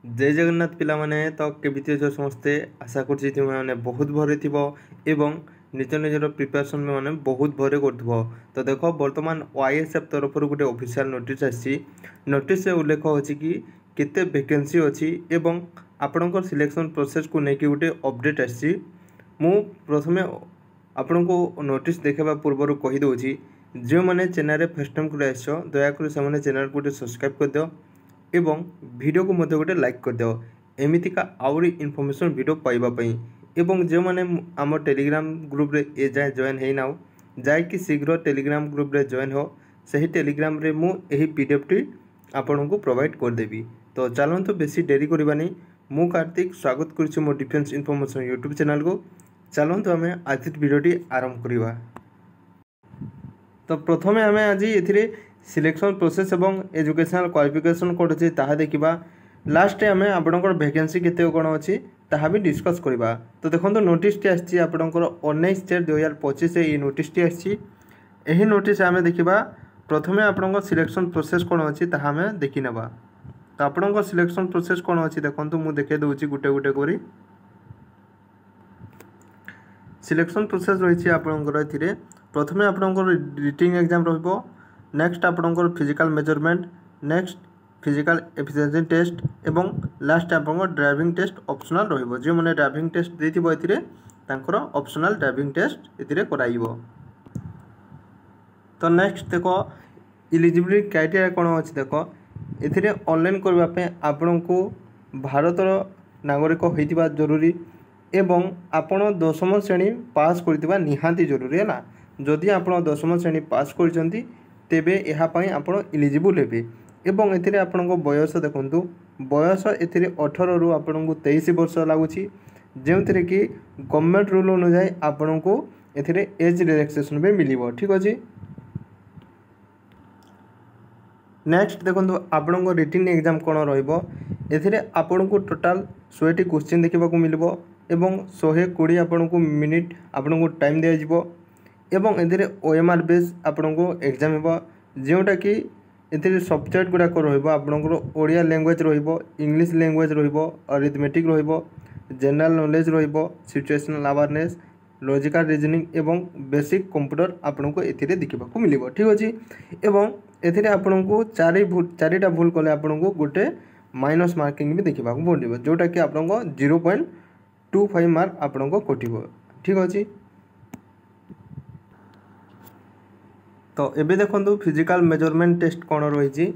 जय जगन्नाथ पिला माने तो केमिति अछ समस्ते आशा करछि तुम माने बहुत भरे थिबो एवं निज निजर प्रिपरेशन में माने बहुत भरे करथिबो। तो देखो वर्तमान वाईएसएफ तरफ गोटे ऑफिशियल नोटिस आछि। नोटिस से उल्लेख अछि कि केते वैकेंसी अछि एवं आपनकर सिलेक्शन प्रोसेस को नेकी गोटे अपडेट आछि। मु प्रथमे आपनको नोटिस देखेबा पूर्व कहि दउछि जे माने चैनल रे फर्स्ट टाइम को आछो दया कर से माने चैनल को सब्सक्राइब कर दियो एवं वीडियो को मध्य गोटे लाइक कर दियो एमितिका आउरी इनफॉरमेशन वीडियो पाइबा पई। एवं जो माने आम टेलीग्राम ग्रुप रे ए जाए जॉइन है नाउ जाए कि शीघ्र टेलीग्राम ग्रुप रे जॉइन हो सही टेलीग्राम रे मु एही पीडीएफ टी आपन को प्रोवाइड कर देबी। तो चलंतु बेसी देरी करबानी मु कार्तिक स्वागत करछि मो डिफेंस इनफॉरमेशन यूट्यूब चैनल को। चलंतु हमें आज वीडियोटी आरंभ करिवा। तो प्रथमे हमें आज एथिरे सिलेक्शन प्रोसेस एवं एजुकेशनल क्वालिफिकेशन कोड अछि ताहा देखिबा। लास्ट आम आपणकर वैकेंसी केते कोन अछि ताहा भी डिस्कस करिबा। तो देखंतु नोटिस टी आछि आपणकर 19/2025 ए नोटिस टी आछि। एही नोटिस आमे देखिबा प्रथमे आपणकर सिलेक्शन प्रोसेस कोन अछि ताहा हमें देखि नेबा। तो आपणकर सिलेक्शन प्रोसेस कोन अछि देखंतु मु देखे दउछि गुटे गुटे करी। सिलेक्शन प्रोसेस रही आपणकर एथिरे प्रथमे आपणकर रिटिंग एग्जाम रहइबो। नेक्स्ट आपणकर physical measurement, next physical efficiency test एवं लास्ट आपणकर ड्राइविंग टेस्ट ऑप्शनल रहिबो। जे माने ड्राइविंग टेस्ट देथिबो एथिरे तांकर ऑप्शनल ड्राइविंग टेस्ट एथिरे कराइबो। तो नेक्स्ट देखो एलिजिबिलिटी क्राइटेरिया कोन अछि देखो एथिरे ऑनलाइन करबा पे आपनको भारतर नागरिक होइतिबा जरूरी एवं आपण 10म श्रेणी पास करथिबा निहांती जरूरी है ना। जदि आपण 10म श्रेणी पास करचंती तेबे एहा पई आपण एलिजिबल हेबे। एवं एथिरे आपनको बयस देखंतु बयस एथिरे 18 रु आपनको 23 वर्ष लागुची जेउथिरे कि गवर्नमेंट रूल अनुसार आपनको एथिरे एज रिलैक्सेशन भी मिलिबो। ठीक अछि। नेक्स्ट देखंतु आपनको रिटन एग्जाम कोन रहइबो एथिरे आपनको टोटल 100 टी क्वेश्चन देखिबा को मिलिबो एवं 120 आपनको मिनिट आपनको टाइम दिया जिवो एवं एथिरे ओएमआर बेस आपनको एग्जाम हेबो जेउटा कि एथिरे सब्जेक्ट गुडा को रहइबो आपनको ओडिया लैंग्वेज रहइबो, इंग्लिश लैंग्वेज रहइबो, अरिथमेटिक रहइबो, जनरल नॉलेज रहइबो, सिचुएशनल अवेयरनेस, लॉजिकल रीजनिंग एवं बेसिक कंप्यूटर आपनको एथिरे देखिबा को मिलिबो। ठीक अछि। एवं एथिरे आपनको चारिटा भूल कले आपनको गोटे माइनस मार्किंग भी देखिबा को पड़िबो जोटा कि आपनको 0.25 मार्क आपनको कटिबो। ठीक अछि। तो एबे देखंतु फिजिकल मेजरमेंट टेस्ट कोन रही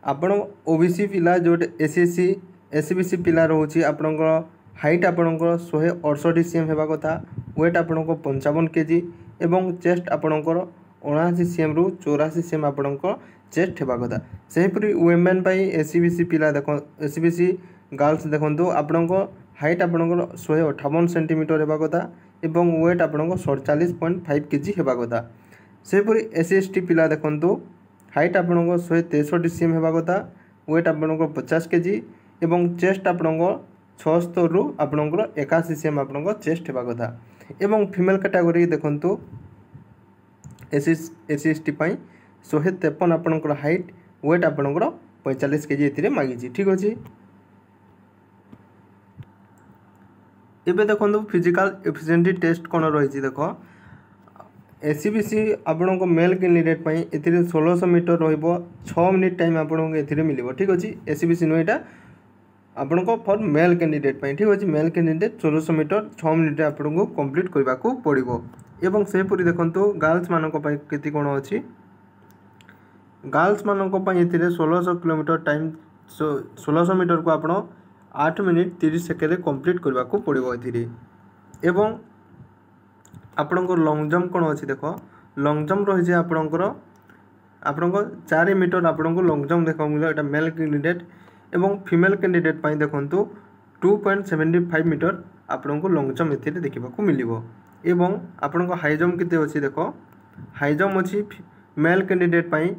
आपण ओबीसी पिला जो एसएससी एसबीसी पिला रोची आपणकर हाइट आपणकर 168 सीएम हेबा कथा, वेट आपणकर 55 केजी एवं चेस्ट आपणकर 79 सीएम रु 84 सीएम आपणकर चेस्ट हेबा कथा। सेहीपरि वुमेन पाई एसबीसी पिला देखो एसबीसी गर्ल्स देखंतु आपणकर हाइट आपणकर 158 सेंटीमीटर हेबा कथा एवं वेट आपणकर 47.5 केजी हेबा कथा। सेहीपरि एसएसटी पिला देखंतु हाइट आपणकर 163 सीएम हेबा कथा, वेट आपणकर 50 केजी एवं चेस्ट आपणकर 76 रु आपणकर 81 सीएम आपणकर चेस्ट हेबा कथा। एवं फीमेल कैटेगरी देखंतु एसएसटी पाई 153 आपणकर हाइट, वेट आपणकर 45 केजी एथिरे मागिछि। ठीक अछि। एबे देखंतु फिजिकल एफिशिएंसी टेस्ट कोन रहिछि देखो एसबीसी आपनको मेल कैंडिडेट पाई एथिरे 1600 मीटर रहइबो 6 मिनिट टाइम आपनको एथिरे मिलिबो। ठीक अछि। एसबीसी नो एटा आपनको फॉर मेल कैंडिडेट पाई। ठीक अछि। मेल कैंडिडेट 1600 मीटर 6 मिनिट आपनको कंप्लीट करबा को पड़िबो। एवं से पुरी देखंतु गर्ल्स मानको पाई केति कोन अछि गर्ल्स मानको पाई एथिरे 1600 किलोमीटर टाइम 1600 मीटर को आपण 8 मिनिट 30 सेकेंड रे कंप्लीट करबा को पड़िबो एथिरे। एवं आपणकर लॉन्ग जंप कोन अछि देखो लॉन्ग जंप रही आपणकर 4 मीटर आपणको लॉन्ग जंप देखो मिलो एटा मेल कैंडिडेट एवं फीमेल कैंडिडेट पाई देखंतु 2.75 मीटर आपणको लॉन्ग जंप एथिरे देखिबा को मिलिबो। एवं आपणको हाई जंप केते अछि देखो हाई जंप अछि मेल कैंडिडेट पाई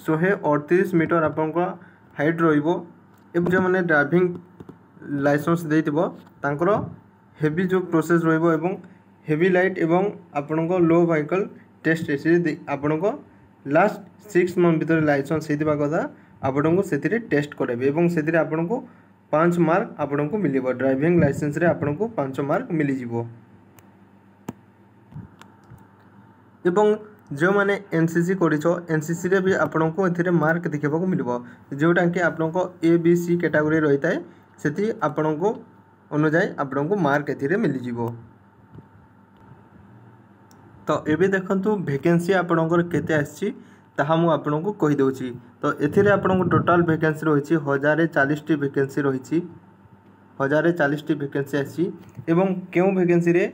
138 मीटर आपणको हाइट रहिबो एवं जे माने ड्राइविंग लाइसेंस देइतिबो तांकर हेवी जो प्रोसेस रहिबो एवं हेवी लाइट एवं आपणको लो व्हीकल टेस्ट एसी आपणको लास्ट 6 मंथ भीतर लाइसेंस हेतिबा कथा आपणको सेतिरे टेस्ट कराबे एवं सेतिरे आपणको 5 मार्क आपन को मिलिबो ड्राइविंग लाइसेंस रे आपन को 5 मार्क मिली जिवो। एवं जो माने एनसीसी करिछो एनसीसी रे भी आपन को एथिरे मार्क देखिबा को मिलिबो जोटा कि आपन को ए बी सी कैटेगरी रहिता है सेति आपन को अनुसार आपन को मार्क एथिरे मिली जिवो। तो एबे देखंतु वैकेंसी आपनकर केते आछि ताहा मु आपन को कहि दउछि। तो एथिरे आपन को टोटल वैकेंसी रहिछि 1040 टी वैकेंसी रहिछि 1040 टी वैकेंसी आछि एवं केउ वैकेंसी रे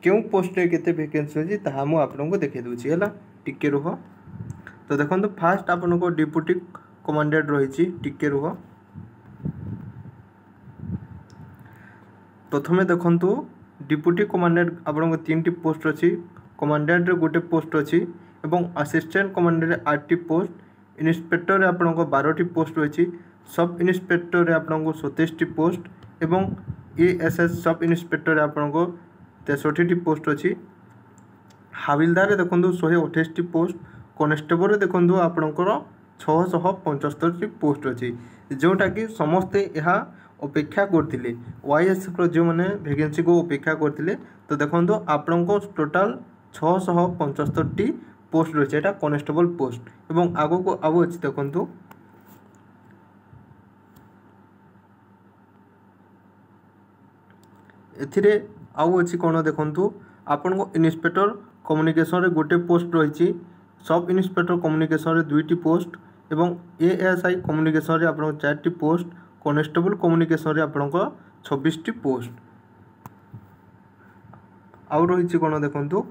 केउ पोस्ट रे केते वैकेंसी अछि ताहा मु आपन को देखै दउछि हला टिके रुह। तो देखंतु फास्ट आपन को डिप्यूटी कमांडेंट रहिछि टिके रुह। प्रथमे देखंतु डिप्यूटी कमांडेंट आपन को 3 टी पोस्ट अछि कमांडेंट रे गोटे पोस्ट अछि एवं असिस्टेंट कमांडेंट रे 8 टी पोस्ट इंस्पेक्टर रे आपन को 12 टी पोस्ट अछि सब इंस्पेक्टर रे आपन को 27 टी पोस्ट एवं एएसएस सब इंस्पेक्टर रे आपन को 63 टी पोस्ट अछि। हाविलदार रे देखंतु 128 टी पोस्ट कांस्टेबल रे देखंतु आपन को 675 टी पोस्ट अछि जोटा कि समस्त यहा अपेक्षा करथिले वाईएसएफ रो जो माने वैकेंसी को अपेक्षा करथिले। तो देखंतु आपन को टोटल 675 टी पोस्ट रही है कांस्टेबल पोस्ट एवं आगो को आगो अछि देखंतु एथिरे आउ अछि कोन देखंतु आपन को इंस्पेक्टर कम्युनिकेशन रे गोटे पोस्ट रही सब इंस्पेक्टर कम्युनिकेशन रे 2 टी पोस्ट एवं एएसआई कम्युनिकेशन रे आपन को 4 टी पोस्ट कांस्टेबल कम्युनिकेशन रे आपन को 26 टी पोस्ट आउ रही कोन देखंतु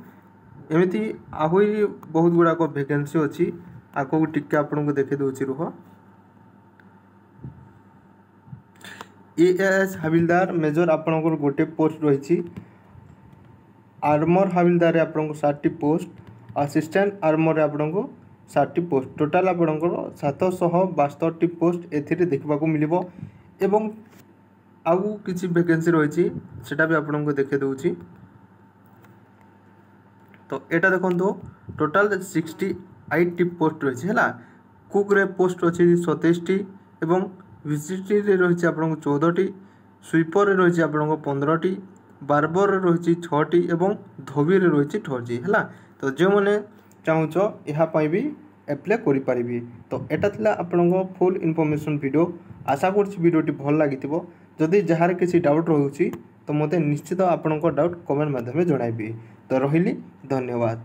एमिति आहुरी बहुत गुड़ा को वैकेंसी अछि आको को टिके आपन को देखे दउछि रुह। एएस हाविलदार मेजर आपन को गोटे पोस्ट रही आर्मर हाविलदार आपन को 60 टी पोस्ट असिस्टेंट आर्मर आपन को 60 टी पोस्ट टोटल आपन को 772 टी पोस्ट एथिरे देखबा को मिलिबो एवं आउ किछि वैकेंसी रही सेटा भी आपन को देखे दउछि। तो एटा देखंतु टोटल 68 टी पोस्ट रही है कुक रे पोस्ट अच्छी 27 टी एवं विजिटी रे रही आपन को 14 टी स्वीपर रे रही आपन को 15 टी बार्बर रे रही 6 टी एवं धोबी रे रही 6 टी है। तो जो मैंने चाहूच यहाँ भी एप्लाई करि परिबे। तो एटा थिला आपन को फुल इनफॉरमेशन वीडियो आशा करछि वीडियोटी भल लागिथिबो जदि जहार किसी डाउट रहुछि तो मते निश्चित आपन को डाउट कमेंट माध्यम जणाइबे। तो रहिली धन्यवाद।